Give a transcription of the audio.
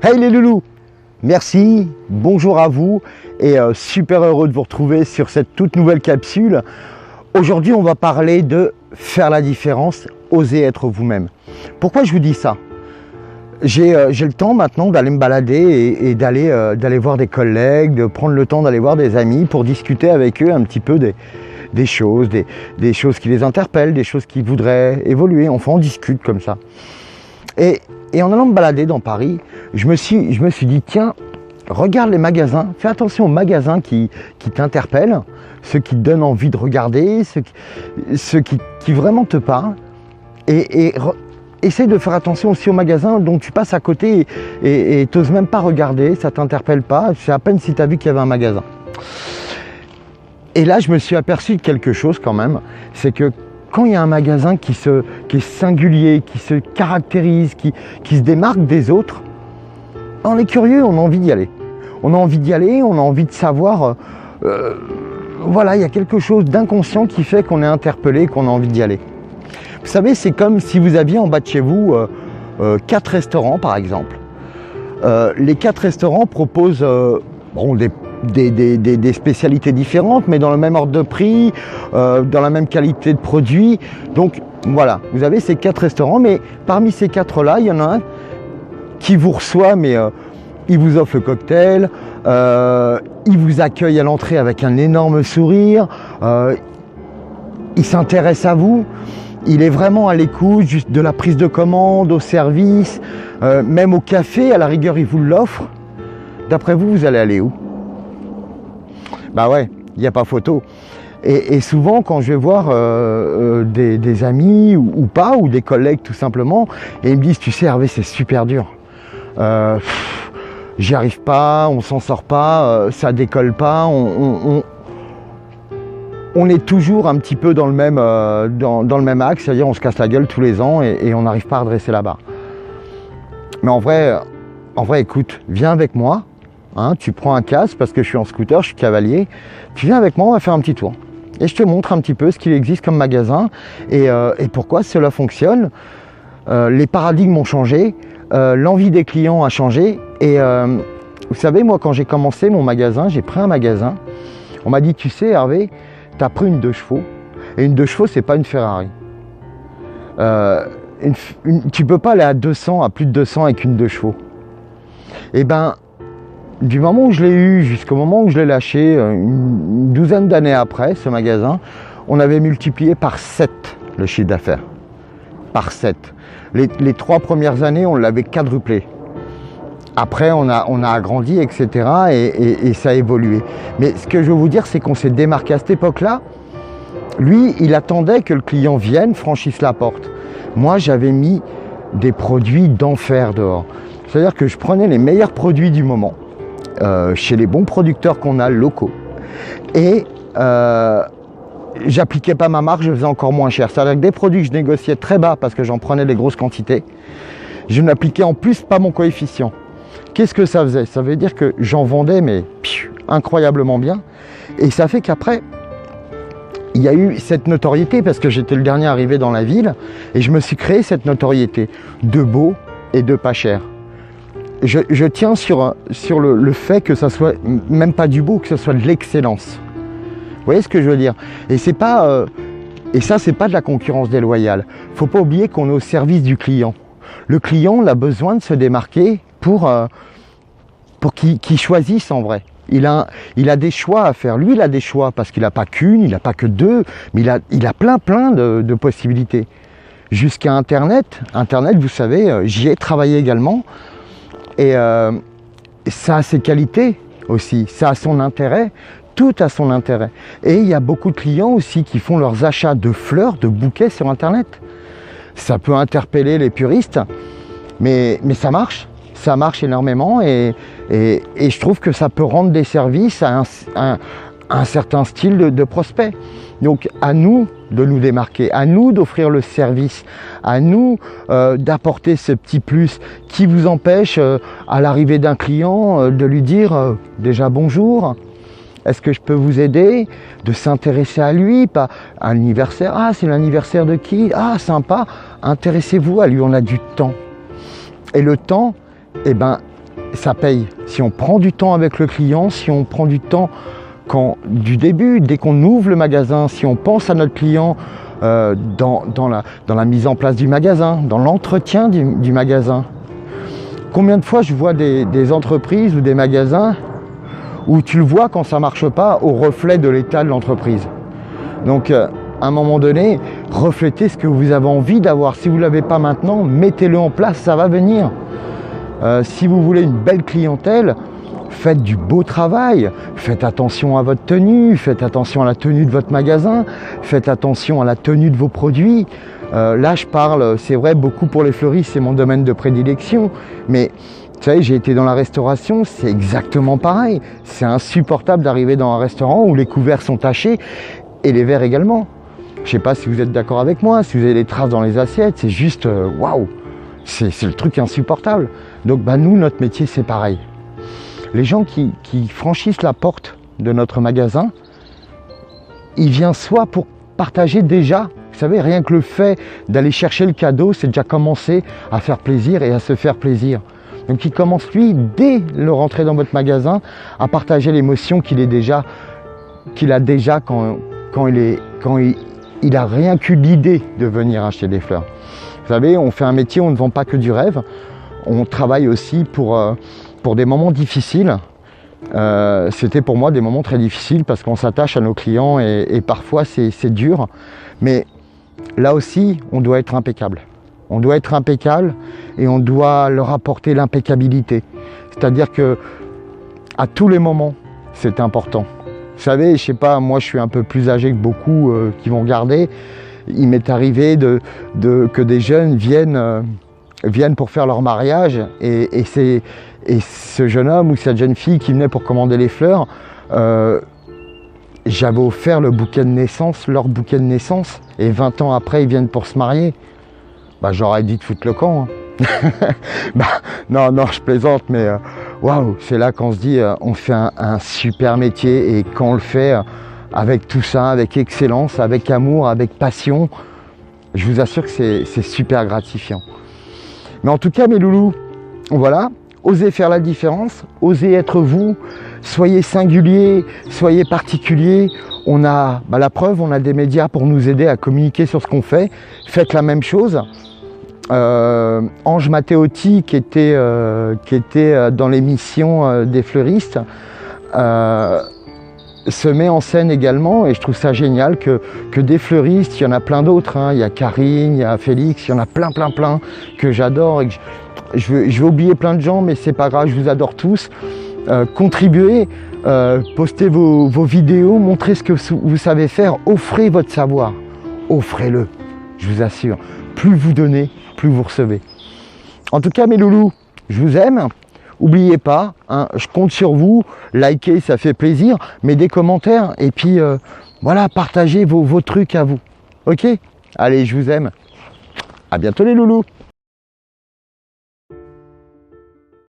Hey les loulous, merci, bonjour à vous et super heureux de vous retrouver sur cette toute nouvelle capsule. Aujourd'hui on va parler de faire la différence, oser être vous-même. Pourquoi je vous dis ça? J'ai le temps maintenant d'aller me balader et d'aller voir des collègues, de prendre le temps d'aller voir des amis pour discuter avec eux un petit peu des choses qui les interpellent, des choses qui voudraient évoluer. Enfin on discute comme ça. Et en allant me balader dans Paris, je me suis dit, tiens, regarde les magasins, fais attention aux magasins qui t'interpellent, ceux qui te donnent envie de regarder, ceux qui vraiment te parlent. Et essaye de faire attention aussi aux magasins dont tu passes à côté et t'oses même pas regarder, ça t'interpelle pas, c'est à peine si tu as vu qu'il y avait un magasin. Et là, je me suis aperçu de quelque chose quand même, c'est que quand il y a un magasin qui est singulier, qui se caractérise, qui se démarque des autres, on est curieux, on a envie d'y aller. On a envie d'y aller, on a envie de savoir, voilà, il y a quelque chose d'inconscient qui fait qu'on est interpellé, qu'on a envie d'y aller. Vous savez, c'est comme si vous aviez en bas de chez vous 4 restaurants par exemple. Les 4 restaurants proposent des spécialités différentes, mais dans le même ordre de prix, dans la même qualité de produit. Donc voilà, vous avez ces 4 restaurants, mais parmi ces 4-là, il y en a un qui vous reçoit, mais il vous offre le cocktail, il vous accueille à l'entrée avec un énorme sourire, il s'intéresse à vous, il est vraiment à l'écoute, juste de la prise de commande, au service, même au café, à la rigueur, il vous l'offre. D'après vous, vous allez aller où? Bah ouais, il n'y a pas photo. Et souvent, quand je vais voir des amis ou pas, ou des collègues tout simplement, et ils me disent, tu sais Hervé, c'est super dur. J'y arrive pas, on s'en sort pas, ça décolle pas, on est toujours un petit peu dans le même axe, c'est-à-dire on se casse la gueule tous les ans et on n'arrive pas à redresser la barre. Mais en vrai, écoute, viens avec moi. Hein, tu prends un casque parce que je suis en scooter, je suis cavalier. Tu viens avec moi, on va faire un petit tour. Et je te montre un petit peu ce qu'il existe comme magasin et pourquoi cela fonctionne. Les paradigmes ont changé, l'envie des clients a changé. Et vous savez, moi, quand j'ai commencé mon magasin, j'ai pris un magasin. On m'a dit, tu sais, Hervé, tu as pris une 2 chevaux. Et une 2 chevaux, c'est pas une Ferrari. Tu peux pas aller à plus de 200 avec une 2 chevaux. Et ben, du moment où je l'ai eu jusqu'au moment où je l'ai lâché, une douzaine d'années après, ce magasin, on avait multiplié par 7 le chiffre d'affaires. Par 7. Les 3 premières années, on l'avait quadruplé. Après, on a agrandi, etc. Et ça a évolué. Mais ce que je veux vous dire, c'est qu'on s'est démarqué à cette époque-là. Lui, il attendait que le client vienne, franchisse la porte. Moi, j'avais mis des produits d'enfer dehors. C'est-à-dire que je prenais les meilleurs produits du moment. Chez les bons producteurs qu'on a locaux et j'appliquais pas ma marque, je faisais encore moins cher. C'est-à-dire que des produits que je négociais très bas parce que j'en prenais des grosses quantités, je n'appliquais en plus pas mon coefficient. Qu'est-ce que ça faisait? Ça veut dire que j'en vendais mais incroyablement bien et ça fait qu'après il y a eu cette notoriété parce que j'étais le dernier arrivé dans la ville et je me suis créé cette notoriété de beau et de pas cher. Je tiens sur le fait que ça soit même pas du beau, que ce soit de l'excellence. Vous voyez ce que je veux dire? Et c'est pas et ça, c'est pas de la concurrence déloyale. Faut pas oublier qu'on est au service du client. Le client, il a besoin de se démarquer pour qu'il choisisse en vrai. Il a des choix à faire. Lui, il a des choix parce qu'il n'a pas qu'une, il n'a pas que 2, mais il a plein de possibilités. Jusqu'à Internet. Internet, vous savez, j'y ai travaillé également. Et ça a ses qualités aussi, ça a son intérêt, tout a son intérêt. Et il y a beaucoup de clients aussi qui font leurs achats de fleurs, de bouquets sur Internet. Ça peut interpeller les puristes, mais ça marche énormément et je trouve que ça peut rendre des services à un certain style de prospect. Donc à nous de nous démarquer, à nous d'offrir le service, à nous d'apporter ce petit plus qui vous empêche à l'arrivée d'un client de lui dire déjà bonjour, est-ce que je peux vous aider, de s'intéresser à lui, pas un anniversaire, ah c'est l'anniversaire de qui, ah sympa, intéressez-vous à lui, on a du temps. Et le temps, eh ben, ça paye. Si on prend du temps avec le client, si on prend du temps du début, dès qu'on ouvre le magasin, si on pense à notre client dans la mise en place du magasin, dans l'entretien du magasin. Combien de fois je vois des entreprises ou des magasins où tu le vois quand ça ne marche pas au reflet de l'état de l'entreprise. Donc à un moment donné, reflétez ce que vous avez envie d'avoir. Si vous ne l'avez pas maintenant, mettez-le en place, ça va venir. Si vous voulez une belle clientèle, faites du beau travail, faites attention à votre tenue, faites attention à la tenue de votre magasin, faites attention à la tenue de vos produits. Là je parle, c'est vrai, beaucoup pour les fleuristes, c'est mon domaine de prédilection, mais vous savez, j'ai été dans la restauration, c'est exactement pareil. C'est insupportable d'arriver dans un restaurant où les couverts sont tachés et les verres également. Je ne sais pas si vous êtes d'accord avec moi, si vous avez des traces dans les assiettes, c'est juste waouh, c'est le truc insupportable. Donc nous, notre métier, c'est pareil. Les gens qui franchissent la porte de notre magasin, ils viennent soit pour partager déjà, vous savez, rien que le fait d'aller chercher le cadeau, c'est déjà commencer à faire plaisir et à se faire plaisir. Donc il commence lui, dès le rentrer dans votre magasin, à partager l'émotion qu'il a déjà quand il a rien qu'eu l'idée de venir acheter des fleurs. Vous savez, on fait un métier, on ne vend pas que du rêve, on travaille aussi pour des moments difficiles. C'était pour moi des moments très difficiles parce qu'on s'attache à nos clients et parfois c'est dur. Mais là aussi, on doit être impeccable. On doit être impeccable et on doit leur apporter l'impeccabilité. C'est-à-dire que à tous les moments, c'est important. Vous savez, je sais pas, moi je suis un peu plus âgé que beaucoup qui vont regarder. Il m'est arrivé que des jeunes viennent pour faire leur mariage et ce jeune homme ou cette jeune fille qui venait pour commander les fleurs, j'avais offert le bouquet de naissance, leur bouquet de naissance, et 20 ans après ils viennent pour se marier. J'aurais dit de foutre le camp. Hein. Non, je plaisante, mais waouh, c'est là qu'on se dit on fait un super métier et quand on le fait avec tout ça, avec excellence, avec amour, avec passion, je vous assure que c'est super gratifiant. Mais en tout cas, mes loulous, voilà, osez faire la différence, osez être vous, soyez singulier, soyez particulier. On a la preuve, on a des médias pour nous aider à communiquer sur ce qu'on fait. Faites la même chose. Ange Matteotti, qui était dans l'émission des fleuristes, se met en scène également et je trouve ça génial que des fleuristes, il y en a plein d'autres, hein. Il y a Karine, il y a Félix, il y en a plein que j'adore et que je vais oublier plein de gens, mais c'est pas grave, je vous adore tous. Contribuez, postez vos vidéos, montrez ce que vous savez faire, offrez votre savoir, offrez-le, je vous assure. Plus vous donnez, plus vous recevez. En tout cas, mes loulous, je vous aime. N'oubliez pas, hein, je compte sur vous, likez, ça fait plaisir, mais des commentaires et puis voilà, partagez vos trucs à vous. Ok? Allez, je vous aime. À bientôt les loulous.